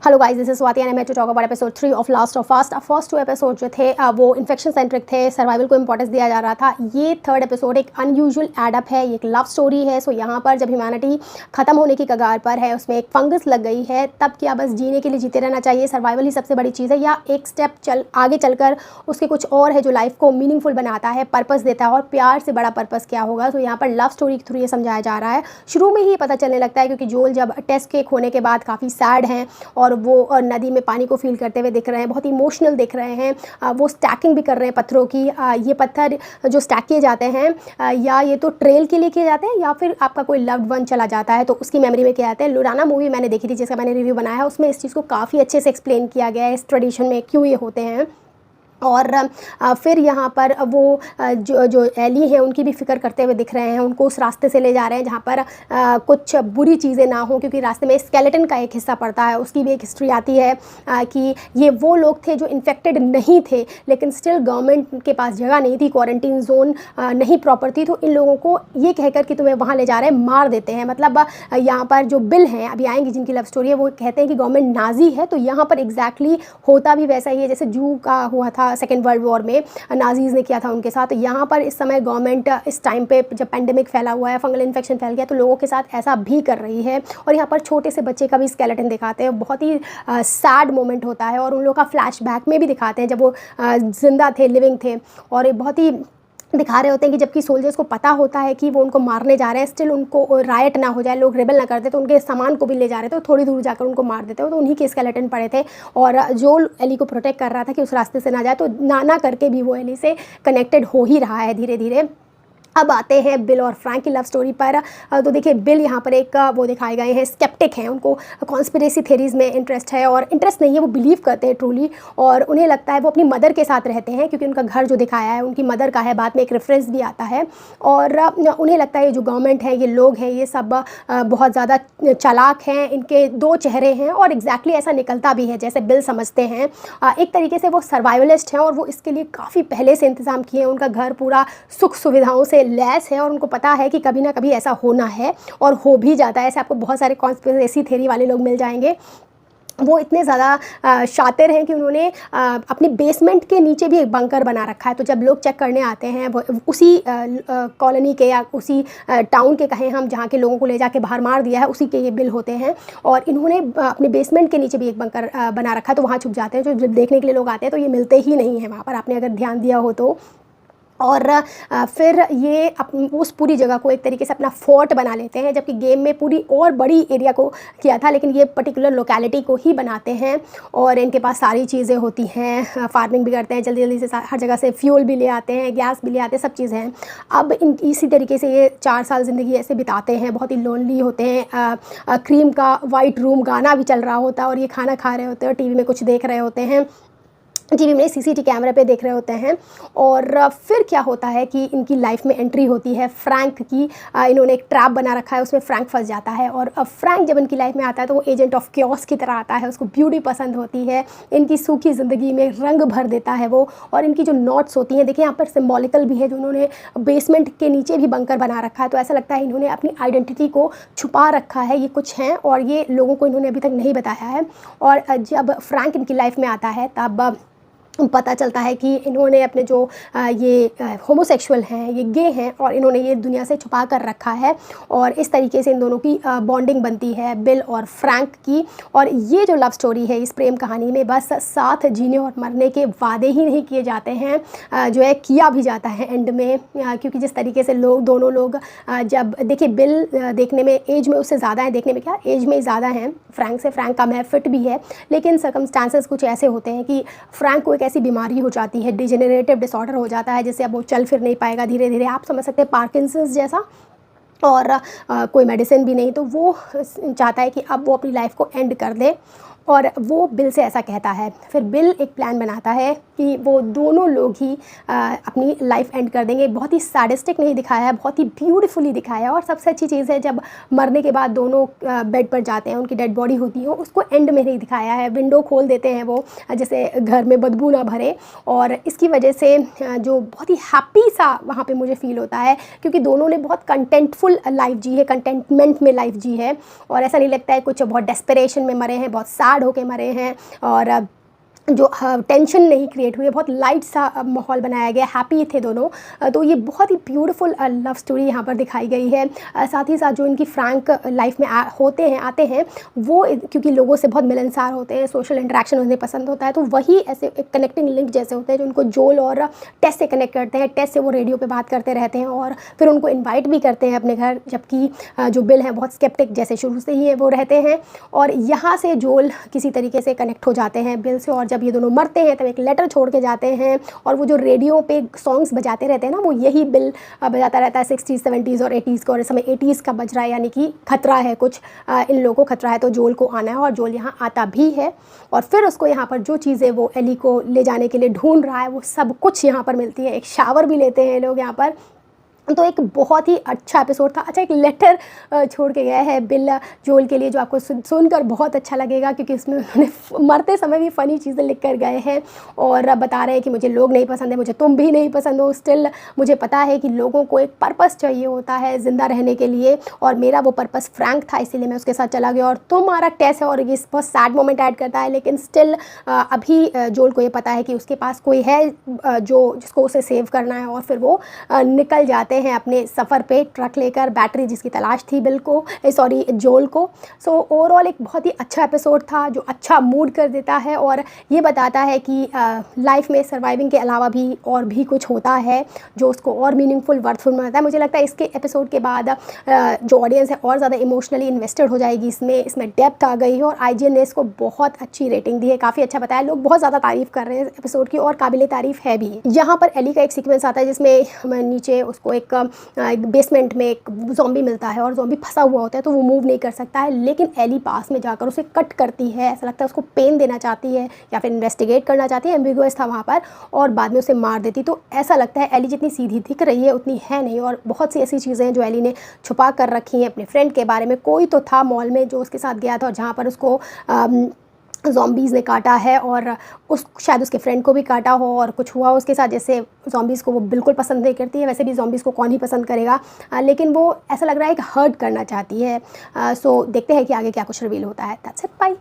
Hello guys, this is Swati and I am to talk about episode 3 of last of fast. First 2 episode जो थे वो infection centric थे, survival को importance दिया जा रहा था। ये थर्ड एपिसोड एक अनयूजुअल एडअप है, ये एक लव स्टोरी है। सो यहाँ पर जब ह्यूमैनिटी खत्म होने की कगार पर है, उसमें एक फंगस लग गई है, तब क्या बस जीने के लिए जीते रहना चाहिए, सर्वाइवल ही सबसे बड़ी चीज़ है, या एक स्टेप आगे चलकर उसके कुछ और है जो लाइफ को मीनिंगफुल बनाता है, पर्पस देता है, और प्यार से बड़ा पर्पस क्या होगा। तो यहाँ पर लव स्टोरी के थ्रू ये समझाया जा रहा है। शुरू में ही पता चलने लगता है क्योंकि जोल जब टेस्ट केक होने के बाद काफ़ी सैड हैं और वो नदी में पानी को फील करते हुए दिख रहे हैं, बहुत इमोशनल दिख रहे हैं। वो स्टैकिंग भी कर रहे हैं पत्थरों की। ये पत्थर जो स्टैक किए जाते हैं या ये तो ट्रेल के लिए किए जाते हैं या फिर आपका कोई लव्ड वन चला जाता है तो उसकी मेमोरी में किए जाते हैं। लुराना मूवी मैंने देखी थी जिसका मैंने रिव्यू बनाया है, उसमें इस चीज़ को काफ़ी अच्छे से एक्सप्लेन किया गया है, इस ट्रेडिशन में क्यों ये होते हैं। और फिर यहाँ पर वो जो एली है उनकी भी फ़िक्र करते हुए दिख रहे हैं, उनको उस रास्ते से ले जा रहे हैं जहाँ पर कुछ बुरी चीज़ें ना हो, क्योंकि रास्ते में स्केलेटन का एक हिस्सा पड़ता है, उसकी भी एक हिस्ट्री आती है कि ये वो लोग थे जो इन्फेक्टेड नहीं थे लेकिन स्टिल गवर्नमेंट के पास जगह नहीं थी, क्वारंटीन जोन नहीं प्रॉपर थी, तो इन लोगों को ये कहकर कि तुम्हें वहाँ ले जा रहे हैं मार देते हैं। मतलब यहाँ पर जो बिल हैं, अभी आएंगी जिनकी लव स्टोरी है, वो कहते हैं कि गवर्नमेंट नाजी है। तो यहाँ पर एग्जैक्टली होता भी वैसा ही है जैसे जू का हुआ था सेकेंड वर्ल्ड वॉर में, नाजीज़ ने किया था उनके साथ। तो यहाँ पर इस समय गवर्नमेंट इस टाइम पे जब पेंडेमिक फैला हुआ है, फंगल इन्फेक्शन फैल गया, तो लोगों के साथ ऐसा भी कर रही है। और यहाँ पर छोटे से बच्चे का भी स्केलेटन दिखाते हैं, बहुत ही सैड मोमेंट होता है, और उन लोगों का फ्लैशबैक में भी दिखाते हैं जब वो जिंदा थे, लिविंग थे, और ये बहुत ही दिखा रहे होते हैं कि जबकि सोल्जर्स को पता होता है कि वो उनको मारने जा रहे हैं, स्टिल उनको रायट ना हो जाए, लोग रेबल ना करते, तो उनके सामान को भी ले जा रहे थे, तो थोड़ी दूर जाकर उनको मार देते हो। तो उन्हीं के स्केलेटन पड़े थे, और जो एली को प्रोटेक्ट कर रहा था कि उस रास्ते से ना जाए, तो ना करके भी वो एली से कनेक्टेड हो ही रहा है धीरे धीरे। अब आते हैं बिल और फ्रैंक की लव स्टोरी पर। तो देखिए, बिल यहाँ पर एक वो दिखाए गए हैं स्केप्टिक हैं, उनको कॉन्स्पिरेसी थेरीज़ में इंटरेस्ट है, और इंटरेस्ट नहीं है, वो बिलीव करते हैं ट्रूली, और उन्हें लगता है वो अपनी मदर के साथ रहते हैं क्योंकि उनका घर जो दिखाया है उनकी मदर का है, बाद में एक रेफरेंस भी आता है। और उन्हें लगता है ये जो गवर्नमेंट है, ये लोग हैं, ये सब बहुत ज़्यादा चालाक हैं, इनके दो चेहरे हैं, और एग्जैक्टली ऐसा निकलता भी है जैसे बिल समझते हैं। एक तरीके से वो सर्वाइवलिस्ट हैं और वो इसके लिए काफ़ी पहले से इंतज़ाम किए हैं, उनका घर पूरा सुख सुविधाओं से लैस है, और उनको पता है कि कभी ना कभी ऐसा होना है और हो भी जाता है। ऐसे आपको बहुत सारे कॉन्स्पिरेसी थ्योरी वाले लोग मिल जाएंगे। वो इतने ज़्यादा शातिर हैं कि उन्होंने अपनी बेसमेंट के नीचे भी एक बंकर बना रखा है, तो जब लोग चेक करने आते हैं वो उसी कॉलोनी के या उसी टाउन के कहें हम, जहाँ के लोगों को ले जाके बाहर मार दिया है, उसी के ये बिल होते हैं, और इन्होंने अपने बेसमेंट के नीचे भी एक बंकर बना रखा है, तो वहाँ छुप जाते हैं। जो जब देखने के लिए लोग आते हैं तो ये मिलते ही नहीं हैं वहाँ पर, आपने अगर ध्यान दिया हो तो। और फिर ये उस पूरी जगह को एक तरीके से अपना फोर्ट बना लेते हैं, जबकि गेम में पूरी और बड़ी एरिया को किया था, लेकिन ये पर्टिकुलर लोकेलिटी को ही बनाते हैं। और इनके पास सारी चीज़ें होती हैं, फार्मिंग भी करते हैं, जल्दी जल्दी से हर जगह से फ्यूल भी ले आते हैं, गैस भी ले आते हैं, सब चीज़ें हैं। अब इसी तरीके से ये 4 साल ज़िंदगी ऐसे बिताते हैं, बहुत ही लोनली होते हैं। क्रीम का वाइट रूम गाना भी चल रहा होता है, और ये खाना खा रहे होते हैं, टीवी में कुछ देख रहे होते हैं, टीवी में सीसीटीवी कैमरे पे देख रहे होते हैं। और फिर क्या होता है कि इनकी लाइफ में एंट्री होती है फ्रैंक की। इन्होंने एक ट्रैप बना रखा है, उसमें फ्रैंक फंस जाता है, और फ्रैंक जब इनकी लाइफ में आता है तो वो एजेंट ऑफ क्योस की तरह आता है, उसको ब्यूटी पसंद होती है, इनकी सूखी ज़िंदगी में रंग भर देता है वो। और इनकी जो नोट्स होती हैं, देखिए यहाँ पर सिम्बॉलिकल भी है, जो उन्होंने बेसमेंट के नीचे भी बंकर बना रखा है, तो ऐसा लगता है इन्होंने अपनी आइडेंटिटी को छुपा रखा है, ये कुछ हैं और ये लोगों को इन्होंने अभी तक नहीं बताया है। और जब फ्रैंक इनकी लाइफ में आता है तब पता चलता है कि इन्होंने अपने जो ये होमोसेक्सुअल हैं, ये गे हैं, और इन्होंने ये दुनिया से छुपा कर रखा है, और इस तरीके से इन दोनों की बॉन्डिंग बनती है बिल और फ्रैंक की। और ये जो लव स्टोरी है, इस प्रेम कहानी में बस साथ जीने और मरने के वादे ही नहीं किए जाते हैं, जो है किया भी जाता है एंड में। क्योंकि जिस तरीके से दोनों लोग जब देखिए, बिल देखने में एज में उससे ज़्यादा है, देखने में क्या एज में ज़्यादा हैं फ्रैंक से, फ्रैंक कम है, फिट भी है, लेकिन सर्कमस्टांसेस कुछ ऐसे होते हैं कि फ्रैंक को एक ऐसी बीमारी हो जाती है, डिजेनरेटिव डिसऑर्डर हो जाता है, जिससे अब वो चल फिर नहीं पाएगा, धीरे धीरे आप समझ सकते हैं पार्किंसंस जैसा, और कोई मेडिसिन भी नहीं। तो वो चाहता है कि अब वो अपनी लाइफ को एंड कर दे, और वो बिल से ऐसा कहता है। फिर बिल एक प्लान बनाता है कि वो दोनों लोग ही अपनी लाइफ एंड कर देंगे। बहुत ही सैडिस्टिक नहीं दिखाया है, बहुत ही ब्यूटीफुली दिखाया है। और सबसे अच्छी चीज़ है, जब मरने के बाद दोनों बेड पर जाते हैं, उनकी डेड बॉडी होती है, उसको एंड में नहीं दिखाया है, विंडो खोल देते हैं वो, जैसे घर में बदबू ना भरे। और इसकी वजह से जो बहुत ही हैप्पी सा वहाँ पे मुझे फील होता है, क्योंकि दोनों ने बहुत कंटेंटफुल लाइफ जी है, कंटेंटमेंट में लाइफ जी है, और ऐसा नहीं लगता है कुछ बहुत डेस्परेशन में मरे हैं, बहुत सैड सैड होके मरे हैं, और जो टेंशन नहीं क्रिएट हुई है, बहुत लाइट सा माहौल बनाया गया, हैप्पी थे दोनों। तो ये बहुत ही ब्यूटीफुल लव स्टोरी यहाँ पर दिखाई गई है। साथ ही साथ जो इनकी फ्रैंक लाइफ में आते हैं वो, क्योंकि लोगों से बहुत मिलनसार होते हैं, सोशल इंटरेक्शन उन्हें पसंद होता है, तो वही ऐसे एक कनेक्टिंग लिंक जैसे होते हैं जो उनको जोल और टेस से कनेक्ट करते हैं। टेस से वो रेडियो पर बात करते रहते हैं और फिर उनको इन्वाइट भी करते हैं अपने घर, जबकि जो बिल हैं बहुत स्केप्टिक जैसे शुरू से ही वो रहते हैं। और यहाँ से जोल किसी तरीके से कनेक्ट हो जाते हैं बिल से, और जब ये दोनों मरते हैं तब एक लेटर छोड़ के जाते हैं। और वो जो रेडियो पे सॉन्ग्स बजाते रहते हैं ना, वो यही बिल बजाता रहता है 60s 70s और 80s को, और इस समय 80s का बज रहा है, यानी कि खतरा है कुछ, इन लोगों को खतरा है, तो जोल को आना है। और जोल यहाँ आता भी है, और फिर उसको यहाँ पर जो चीज़ें वो एली को ले जाने के लिए ढूंढ रहा है वो सब कुछ यहाँ पर मिलती है। एक शावर भी लेते हैं लोग यहाँ पर। तो एक बहुत ही अच्छा एपिसोड था। अच्छा, एक लेटर छोड़ के गया है बिल जोल के लिए, जो आपको सुनकर बहुत अच्छा लगेगा, क्योंकि उसमें उन्होंने मरते समय भी फ़नी चीज़ें लिख कर गए हैं और बता रहे हैं कि मुझे लोग नहीं पसंद है, मुझे तुम भी नहीं पसंद हो, स्टिल मुझे पता है कि लोगों को एक पर्पस चाहिए होता है ज़िंदा रहने के लिए, और मेरा वो पर्पस फ्रैंक था, इसीलिए मैं उसके साथ चला गया। और तुम्हारा टेस्ट है, और ये बहुत सैड मोमेंट ऐड करता है, लेकिन स्टिल अभी जोल को ये पता है कि उसके पास कोई है जिसको उसे सेव करना है, और फिर वो निकल जाते हैं अपने सफ़र पे ट्रक लेकर, बैटरी जिसकी तलाश थी बिल को, सॉरी जोल को। सो ओवरऑल एक बहुत ही अच्छा एपिसोड था जो अच्छा मूड कर देता है, और ये बताता है कि लाइफ में सर्वाइविंग के अलावा भी और भी कुछ होता है जो उसको और मीनिंगफुल वर्थफुल बनाता है। मुझे लगता है इसके एपिसोड के बाद जो ऑडियंस है और ज़्यादा इमोशनली इन्वेस्टेड हो जाएगी इसमें डेप्थ आ गई है, और IGN ने इसको बहुत अच्छी रेटिंग दी है, काफ़ी अच्छा बताया, लोग बहुत ज़्यादा तारीफ़ कर रहे हैं एपिसोड की, और काबिल तारीफ़ है भी। यहाँ पर एली का एक सीक्वेंस आता है जिसमें नीचे उसको एक बेसमेंट में एक ज़ॉम्बी मिलता है, और ज़ॉम्बी फंसा हुआ होता है, तो वो मूव नहीं कर सकता है, लेकिन एली पास में जाकर उसे कट करती है। ऐसा लगता है उसको पेन देना चाहती है या फिर इन्वेस्टिगेट करना चाहती है, एम्बिगुअस था वहाँ पर, और बाद में उसे मार देती। तो ऐसा लगता है एली जितनी सीधी दिख रही है उतनी है नहीं, और बहुत सी ऐसी चीज़ें हैं जो एली ने छुपा कर रखी हैं अपने फ्रेंड के बारे में। कोई तो था मॉल में जो उसके साथ गया था, और जहाँ पर उसको ज़ॉम्बीज़ ने काटा है, और शायद उसके फ्रेंड को भी काटा हो, और कुछ हुआ उसके साथ। जैसे ज़ॉम्बीज़ को वो बिल्कुल पसंद नहीं करती है, वैसे भी ज़ॉम्बीज़ को कौन ही पसंद करेगा, लेकिन वो ऐसा लग रहा है कि हर्ट करना चाहती है। सो देखते हैं कि आगे क्या कुछ रिवील होता है। That's it, bye.